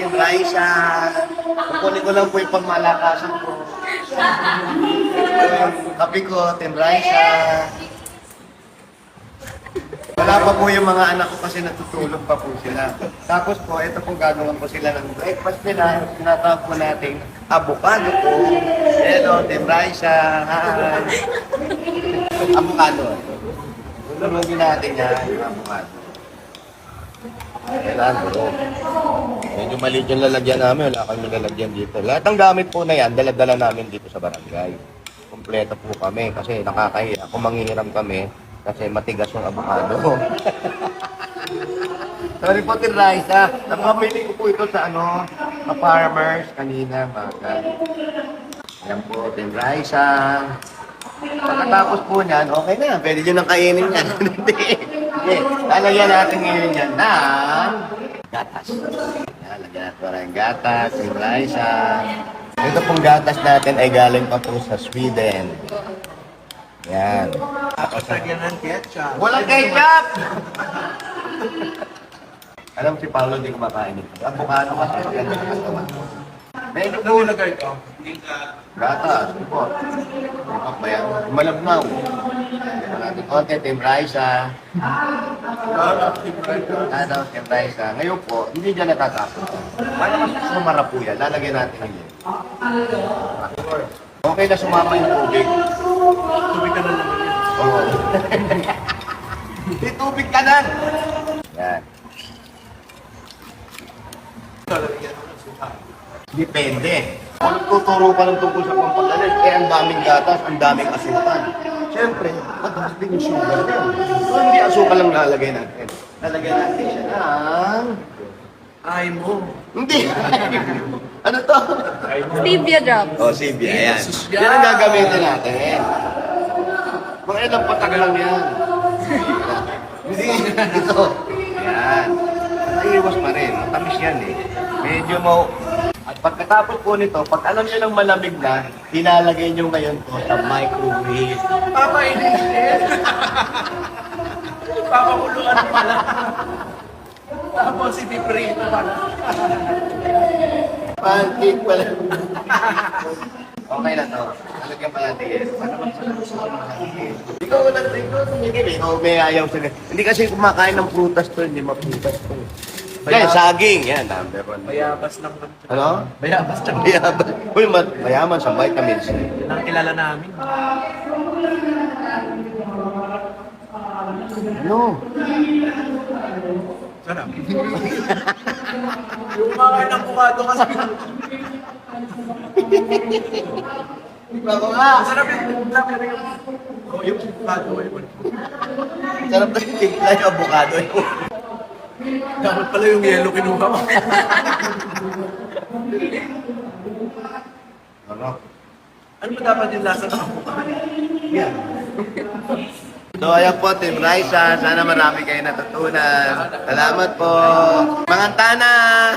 Team Raisa. Kukunin ko lang po yung pangmalakasan ko. Ito yung kape ko, Team Raisa. Wala pa po yung mga anak ko kasi natutulog pa po sila. Tapos po, ito pong gagawin ko sila ng breakfast nila. Tinatawag po nating avocado po. Hello, Team Raisa. Hi. Avocado. Tulungin natin yan, yung avocado. Kailangan po. Medyo maliit yung lalagyan namin. Wala kami lalagyan dito. Lahat ng gamit po na yan, dala-dala namin dito sa barangay. Kompleto po kami kasi nakakahiya. Kung manghihiram kami, kasi matigas yung avocado. Sorry po, Team Raisa. Napamili ko po ito sa farmers kanina. Yan po, Team Raisa. Pagkatapos po niyan, okay na. Pwede nyo nang kainin yan. Okay, lalagyan natin ngayon yan ng gatas. Yan, lagyan natin para yung gatas, Team Raisa. Ito pong gatas natin ay galing pa po sa Sweden. Yan. Tapos lagyan ng ketchup. Walang ketchup! Alam si Paolo hindi kumakain ito. Avocado kasi maganda sa katawan. Medyo po Nilagay ko. gatas. Ito po. Bayan. Malabnaw. Konti, Team Raisa. Team Raisa. Ngayon po, hindi dyan natatapos. Para mas sumara po yan, lalagyan natin ngayon. Okay na sumama yung tubig. Tubig ka na naman yan. Oo. May tubig ka na! Yan. Lalagyan mo ng suka. Depende. Kung tuturo ka ng tungkol sa pampagalit, ang daming gatas, ang daming asukal. Siyempre, mataas din yung sugar din. So, hindi asukal lang lalagay natin. Lalagay natin siya ng... Ay mo. Hindi! Ano to? Stevia drops. Oh, Sibia, ayan. Yan ang gagamitin natin. Mga ilang patag lang yan. Hindi, ito. Yan. Naiiwas pa rin. Matamis yan eh. Medyo mau... At pagkatapos po nito, pag alam nyo ng malamig na, hinalagay nyo ngayon to sa microwave. Papainin. Papakuluan pala. Tapos itiprito pala. Pancake pala. Okay na to. Talagyan pa natin yan. Paano ikaw tumigil eh. Ikaw may ayaw sa... Hindi kasi kumakain ng prutas to, hindi maprutas to. Yan, saging. Yan, number one. Bayabas lang. Ano? Bayabas lang. Mayaman. Uy, mayaman sa vitamins. Yan ang kilala namin. Ano? Sarap. Yung mga nangkukado kasi. Bago nga. Sarap yung yung avocado. Sarap na yung timpla yung avocado. Dapat pala yung yellow kinuha ko. Ano? Ano ba dapat yung lasa ng avocado? Yan. So, ayan po, Team Raisa. Sana marami kayo natutunan. Salamat po. Mangantana!